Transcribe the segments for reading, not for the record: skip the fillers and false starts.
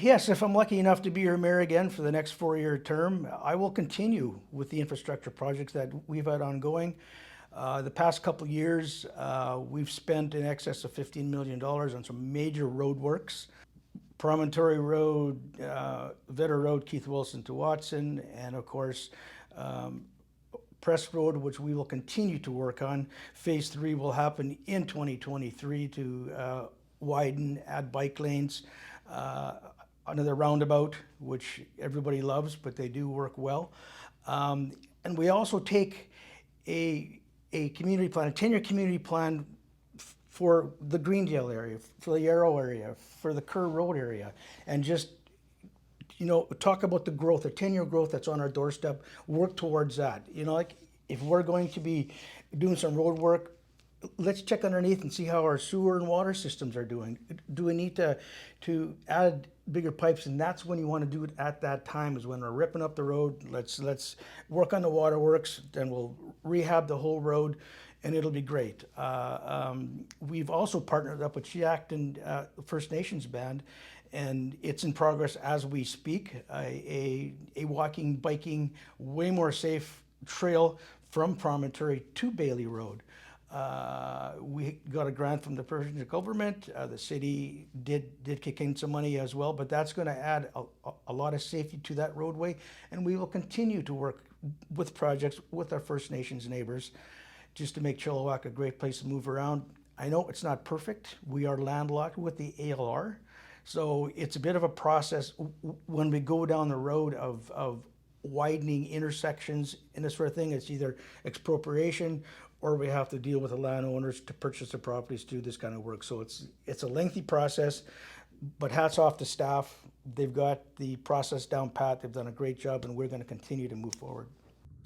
Yes, if I'm lucky enough to be your mayor again for the next four-year term, I will continue with the infrastructure projects that we've had ongoing. The past couple of years, we've spent in excess of $15 million on some major road works. Promontory Road, Vetter Road, Keith Wilson to Watson, and of course, Press Road, which we will continue to work on. Phase 3 will happen in 2023 to widen, add bike lanes, another roundabout, which everybody loves, but they do work well. And we also take a community plan, a 10-year community plan for the Greendale area, for the Yarrow area, for the Kerr Road area, and just talk about the growth, the 10-year growth that's on our doorstep, work towards that. Like if we're going to be doing some road work, let's check underneath and see how our sewer and water systems are doing. Do we need to add bigger pipes? And that's when you want to do it at that time, is when we're ripping up the road. Let's work on the waterworks, then we'll rehab the whole road, and it'll be great. We've also partnered up with Chilliwack and First Nations Band, and it's in progress as we speak. A walking, biking, way more safe trail from Promontory to Bailey Road. We got a grant from the provincial government. The city did kick in some money as well, but that's going to add a lot of safety to that roadway, and we will continue to work with projects with our First Nations neighbors just to make Chilliwack a great place to move around. I know it's not perfect. We are landlocked with the ALR, so it's a bit of a process when we go down the road of widening intersections and this sort of thing. It's either expropriation or we have to deal with the landowners to purchase the properties to do this kind of work. So it's a lengthy process, but hats off to staff. They've got the process down pat. They've done a great job, and we're going to continue to move forward.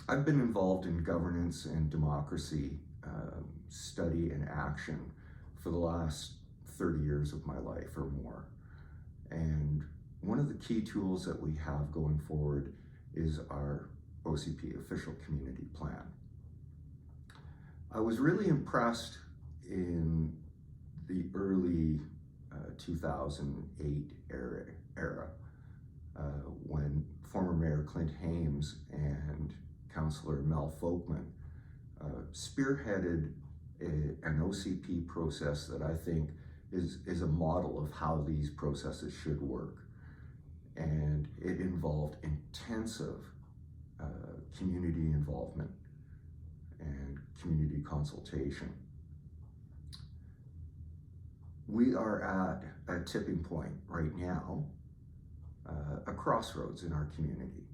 I've been involved in governance and democracy study and action for the last 30 years of my life or more. And one of the key tools that we have going forward is our OCP, Official Community Plan. I was really impressed in the early 2008 era when former Mayor Clint Hames and Councillor Mel Folkman spearheaded an OCP process that I think is a model of how these processes should work. And it involved intensive community involvement and community consultation. We are at a tipping point right now, a crossroads in our community.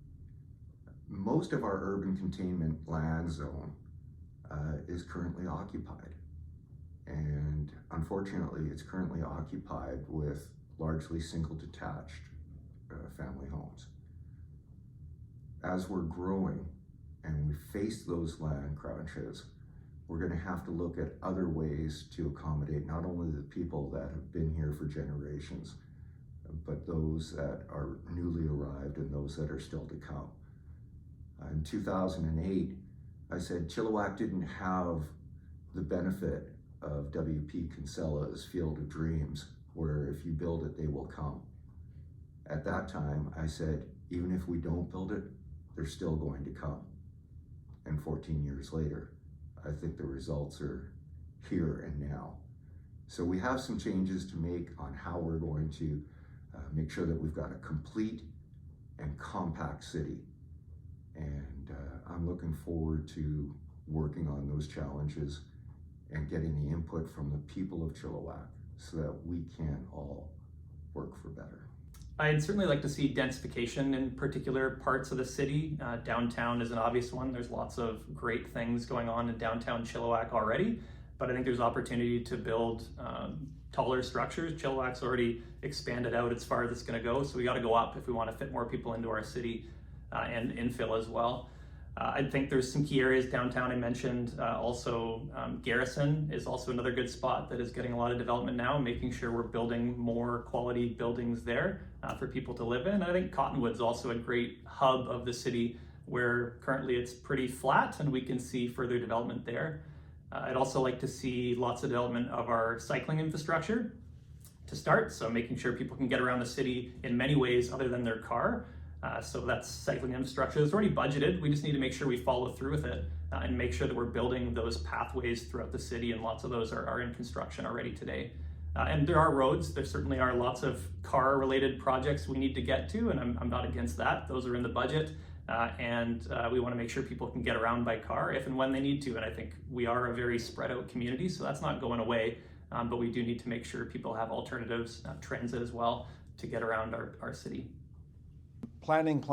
Most of our urban containment land zone is currently occupied. And unfortunately, it's currently occupied with largely single detached family homes. As we're growing and we face those land crunches, we're going to have to look at other ways to accommodate not only the people that have been here for generations, but those that are newly arrived and those that are still to come. In 2008, I said Chilliwack didn't have the benefit of W.P. Kinsella's Field of Dreams, where if you build it, they will come. At that time, I said, even if we don't build it, they're still going to come. And 14 years later, I think the results are here and now. So we have some changes to make on how we're going to make sure that we've got a complete and compact city. And I'm looking forward to working on those challenges and getting the input from the people of Chilliwack so that we can all work for better. I'd certainly like to see densification in particular parts of the city. Downtown is an obvious one. There's lots of great things going on in downtown Chilliwack already, but I think there's opportunity to build taller structures. Chilliwack's already expanded out as far as it's going to go, so we got to go up if we want to fit more people into our city and infill as well. I think there's some key areas downtown I mentioned. Also, Garrison is also another good spot that is getting a lot of development now, making sure we're building more quality buildings there for people to live in. I think Cottonwood's also a great hub of the city where currently it's pretty flat and we can see further development there. I'd also like to see lots of development of our cycling infrastructure. to start. So making sure people can get around the city in many ways other than their car. So that's cycling infrastructure. It's already budgeted. We just need to make sure we follow through with it and make sure that we're building those pathways throughout the city, and lots of those are in construction already today. And there are roads. There certainly are lots of car-related projects we need to get to, and I'm not against that. Those are in the budget, and we want to make sure people can get around by car if and when they need to. And I think we are a very spread-out community, so that's not going away. But we do need to make sure people have alternatives, transit as well, to get around our city. Planning.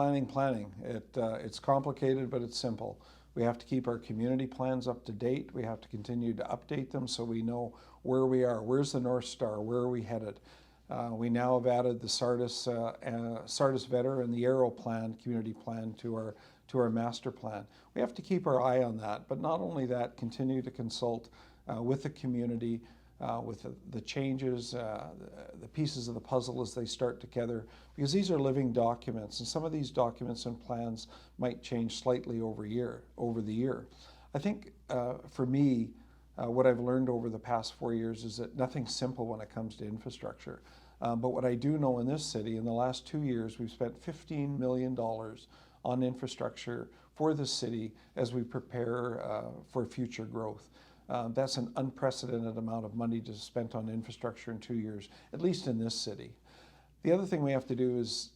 It's complicated, but it's simple. We have to keep our community plans up to date. We have to continue to update them so we know where we are. Where's the North Star? Where are we headed? We now have added the Sardis Vetter and the Arrow plan, community plan, to our master plan. We have to keep our eye on that, but not only that, continue to consult with the community, with the changes, the pieces of the puzzle as they start together, because these are living documents, and some of these documents and plans might change slightly over the year. I think for me, what I've learned over the past 4 years is that nothing's simple when it comes to infrastructure. But what I do know in this city, in the last 2 years, we've spent $15 million on infrastructure for the city as we prepare for future growth. That's an unprecedented amount of money to spent on infrastructure in 2 years, at least in this city. The other thing we have to do is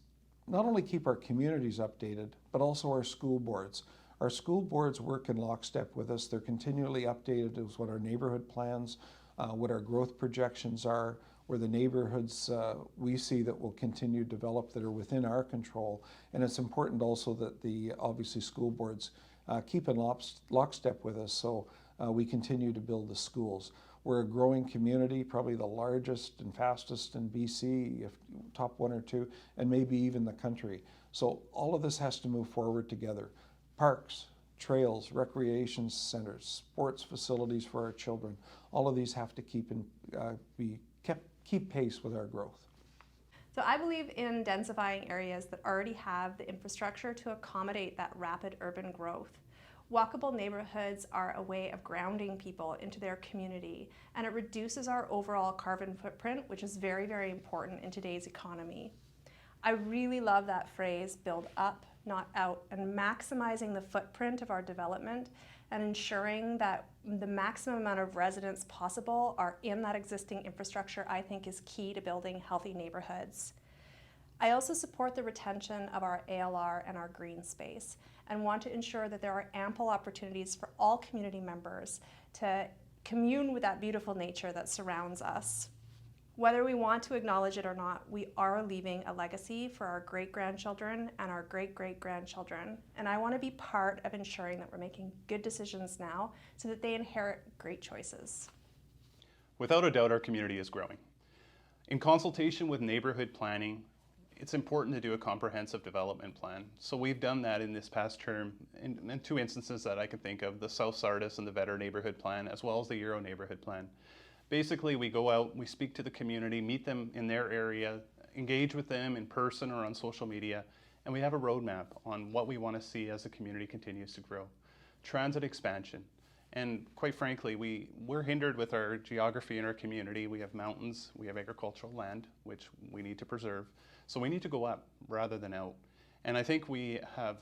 not only keep our communities updated, but also our school boards. Our school boards work in lockstep with us. They're continually updated as what our neighborhood plans, what our growth projections are, where the neighborhoods we see that will continue to develop that are within our control. And it's important also that the obviously school boards keep in lockstep with us, so we continue to build the schools. We're a growing community, probably the largest and fastest in BC, if top 1 or 2, and maybe even the country. So all of this has to move forward together. Parks, trails, recreation centers, sports facilities for our children, all of these have to keep pace with our growth. So I believe in densifying areas that already have the infrastructure to accommodate that rapid urban growth. Walkable neighborhoods are a way of grounding people into their community, and it reduces our overall carbon footprint, which is very, very important in today's economy. I really love that phrase, build up, not out, and maximizing the footprint of our development and ensuring that the maximum amount of residents possible are in that existing infrastructure, I think is key to building healthy neighborhoods. I also support the retention of our ALR and our green space and want to ensure that there are ample opportunities for all community members to commune with that beautiful nature that surrounds us. Whether we want to acknowledge it or not, we are leaving a legacy for our great-grandchildren and our great-great-grandchildren, and I want to be part of ensuring that we're making good decisions now so that they inherit great choices. Without a doubt, our community is growing. In consultation with neighborhood planning, it's important to do a comprehensive development plan. So we've done that in this past term in 2 instances that I can think of, the South Sardis and the Vetter neighborhood plan, as well as the Euro neighborhood plan. Basically, we go out, we speak to the community, meet them in their area, engage with them in person or on social media, and we have a roadmap on what we want to see as the community continues to grow. Transit expansion. And quite frankly, we're hindered with our geography in our community. We have mountains, we have agricultural land, which we need to preserve. So we need to go up rather than out. And I think we have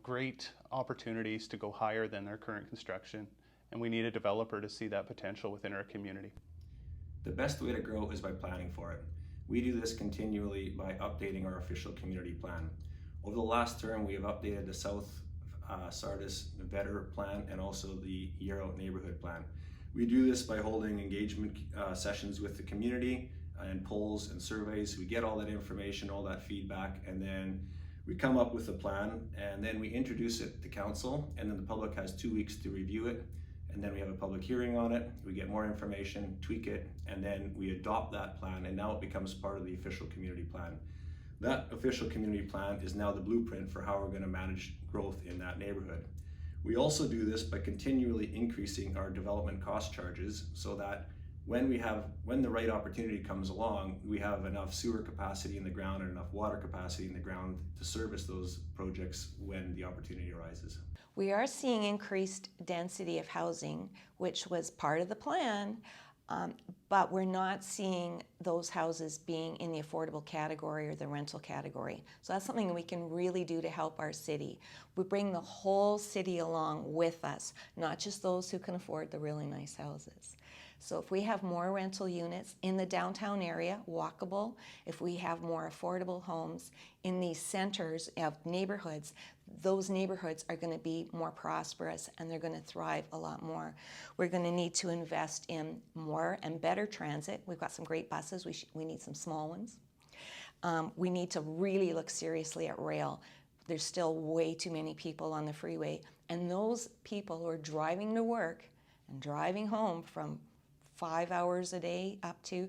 great opportunities to go higher than our current construction. And we need a developer to see that potential within our community. The best way to grow is by planning for it. We do this continually by updating our official community plan. Over the last term, we have updated the South Sardis Vetter plan and also the Euro neighborhood plan. We do this by holding engagement sessions with the community and polls and surveys. We get all that information, all that feedback, and then we come up with a plan, and then we introduce it to council, and then the public has 2 weeks to review it. And then we have a public hearing on it, we get more information, tweak it, and then we adopt that plan, and now it becomes part of the official community plan. That official community plan is now the blueprint for how we're going to manage growth in that neighborhood. We also do this by continually increasing our development cost charges so that when the right opportunity comes along, we have enough sewer capacity in the ground and enough water capacity in the ground to service those projects when the opportunity arises. We are seeing increased density of housing, which was part of the plan, but we're not seeing those houses being in the affordable category or the rental category. So that's something we can really do to help our city. We bring the whole city along with us, not just those who can afford the really nice houses. So if we have more rental units in the downtown area, walkable, if we have more affordable homes in these centers of neighborhoods, those neighborhoods are going to be more prosperous and they're going to thrive a lot more. We're going to need to invest in more and better transit. We've got some great buses. We need some small ones. We need to really look seriously at rail. There's still way too many people on the freeway, and those people who are driving to work and driving home from 5 hours a day up to,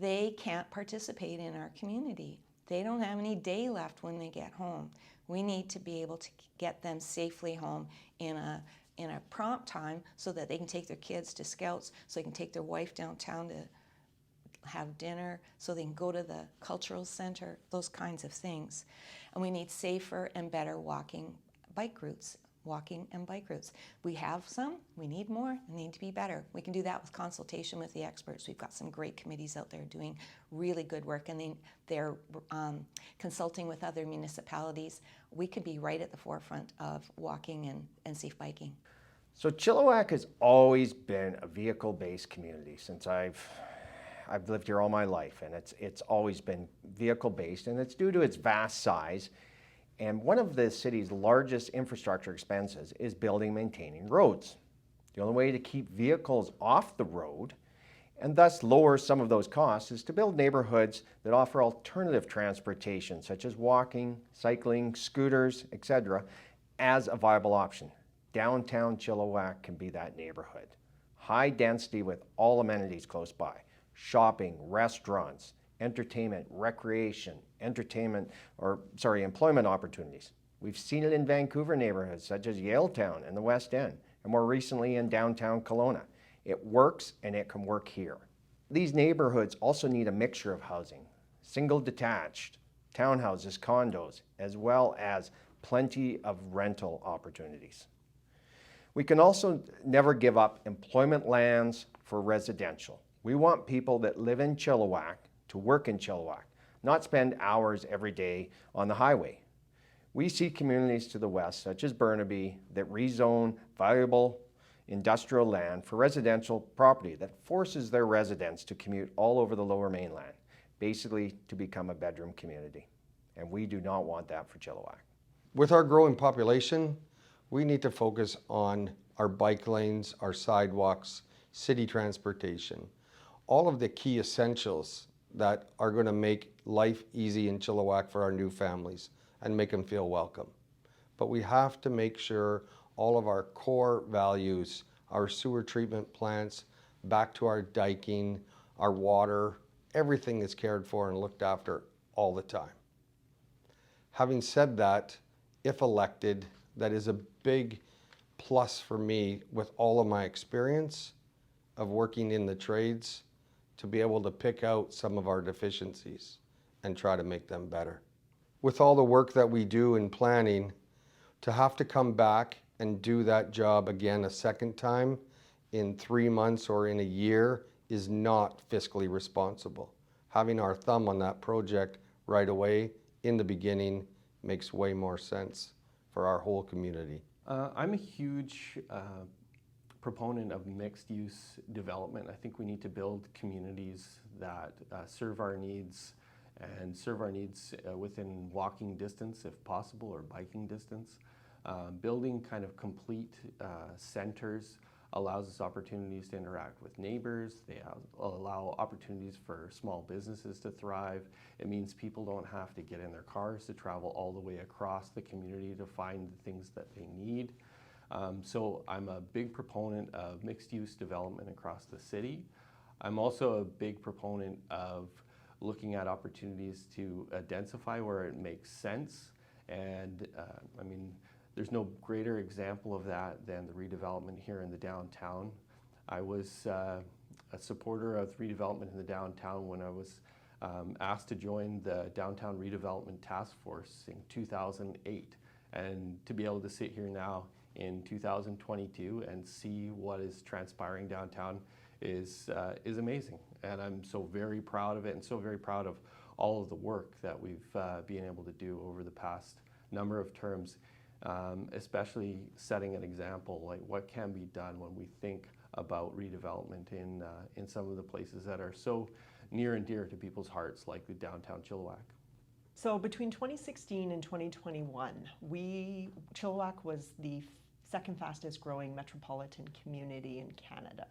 they can't participate in our community. They don't have any day left when they get home. We need to be able to get them safely home in a prompt time so that they can take their kids to Scouts, so they can take their wife downtown to have dinner, so they can go to the cultural center, those kinds of things. And we need safer and better walking and bike routes. We have some, we need more, and need to be better. We can do that with consultation with the experts. We've got some great committees out there doing really good work, and they're consulting with other municipalities. We could be right at the forefront of walking and safe biking. So Chilliwack has always been a vehicle-based community since I've lived here all my life, and it's always been vehicle-based, and it's due to its vast size. And one of the city's largest infrastructure expenses is building and maintaining roads. The only way to keep vehicles off the road and thus lower some of those costs is to build neighborhoods that offer alternative transportation such as walking, cycling, scooters, etc. as a viable option. Downtown Chilliwack can be that neighborhood. High density with all amenities close by. Shopping, restaurants, entertainment, recreation, employment opportunities. We've seen it in Vancouver neighborhoods such as Yaletown and the West End, and more recently in downtown Kelowna. It works and it can work here. These neighborhoods also need a mixture of housing, single detached, townhouses, condos, as well as plenty of rental opportunities. We can also never give up employment lands for residential. We want people that live in Chilliwack to work in Chilliwack, not spend hours every day on the highway. We see communities to the west, such as Burnaby, that rezone valuable industrial land for residential property that forces their residents to commute all over the Lower Mainland, basically to become a bedroom community. And we do not want that for Chilliwack. With our growing population, we need to focus on our bike lanes, our sidewalks, city transportation, all of the key essentials that are going to make life easy in Chilliwack for our new families and make them feel welcome. But we have to make sure all of our core values, our sewer treatment plants, back to our diking, our water, everything is cared for and looked after all the time. Having said that, if elected, that is a big plus for me with all of my experience of working in the trades to be able to pick out some of our deficiencies and try to make them better. With all the work that we do in planning, to have to come back and do that job again a second time in 3 months or in a year is not fiscally responsible. Having our thumb on that project right away in the beginning makes way more sense for our whole community. I'm a huge proponent of mixed-use development. I think we need to build communities that serve our needs and serve our needs within walking distance, if possible, or biking distance. Building kind of complete centers allows us opportunities to interact with neighbors. They allow opportunities for small businesses to thrive. It means people don't have to get in their cars to travel all the way across the community to find the things that they need. So I'm a big proponent of mixed-use development across the city. I'm also a big proponent of looking at opportunities to densify where it makes sense. And I mean, there's no greater example of that than the redevelopment here in the downtown. I was a supporter of redevelopment in the downtown when I was asked to join the Downtown Redevelopment Task Force in 2008. And to be able to sit here now in 2022 and see what is transpiring downtown, is amazing. And I'm so very proud of it, and so very proud of all of the work that we've been able to do over the past number of terms, especially setting an example like what can be done when we think about redevelopment in some of the places that are so near and dear to people's hearts, like the downtown Chilliwack. So between 2016 and 2021, Chilliwack was the second fastest growing metropolitan community in Canada.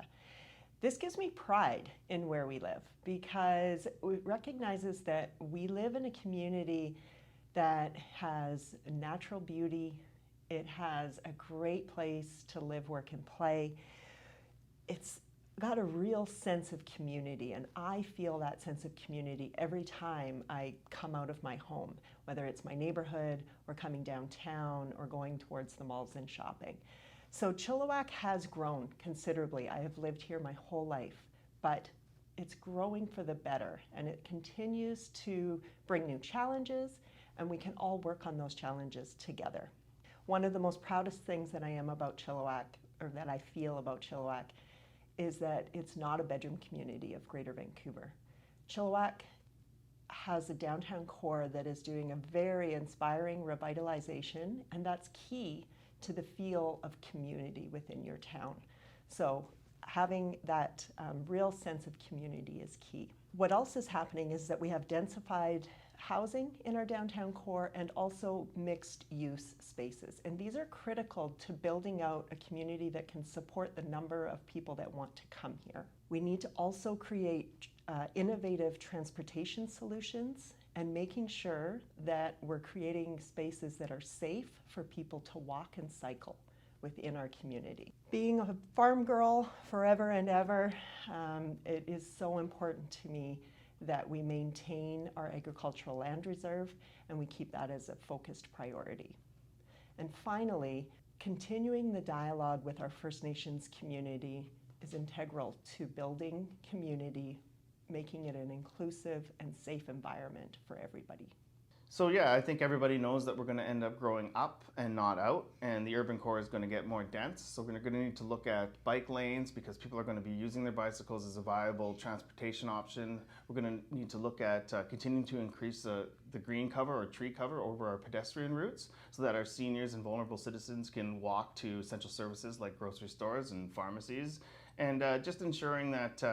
This gives me pride in where we live because it recognizes that we live in a community that has natural beauty. It has a great place to live, work, and play. It's got a real sense of community, and I feel that sense of community every time I come out of my home, whether it's my neighborhood or coming downtown or going towards the malls and shopping. So Chilliwack has grown considerably. I have lived here my whole life, but it's growing for the better, and it continues to bring new challenges, and we can all work on those challenges together. One of the most proudest things that I am about Chilliwack, or that I feel about Chilliwack, is that it's not a bedroom community of Greater Vancouver. Chilliwack has a downtown core that is doing a very inspiring revitalization, and that's key to the feel of community within your town. So having that real sense of community is key. What else is happening is that we have densified housing in our downtown core and also mixed use spaces. And these are critical to building out a community that can support the number of people that want to come here. We need to also create innovative transportation solutions and making sure that we're creating spaces that are safe for people to walk and cycle within our community. Being a farm girl forever and ever, it is so important to me that we maintain our agricultural land reserve and we keep that as a focused priority. And finally, continuing the dialogue with our First Nations community is integral to building community, making it an inclusive and safe environment for everybody. So yeah, I think everybody knows that we're going to end up growing up and not out, and the urban core is going to get more dense. So we're going to need to look at bike lanes because people are going to be using their bicycles as a viable transportation option. We're going to need to look at continuing to increase the green cover or tree cover over our pedestrian routes so that our seniors and vulnerable citizens can walk to essential services like grocery stores and pharmacies. And just ensuring that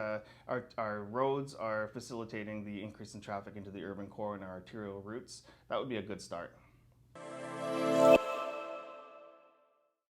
our roads are facilitating the increase in traffic into the urban core and our arterial routes. That would be a good start.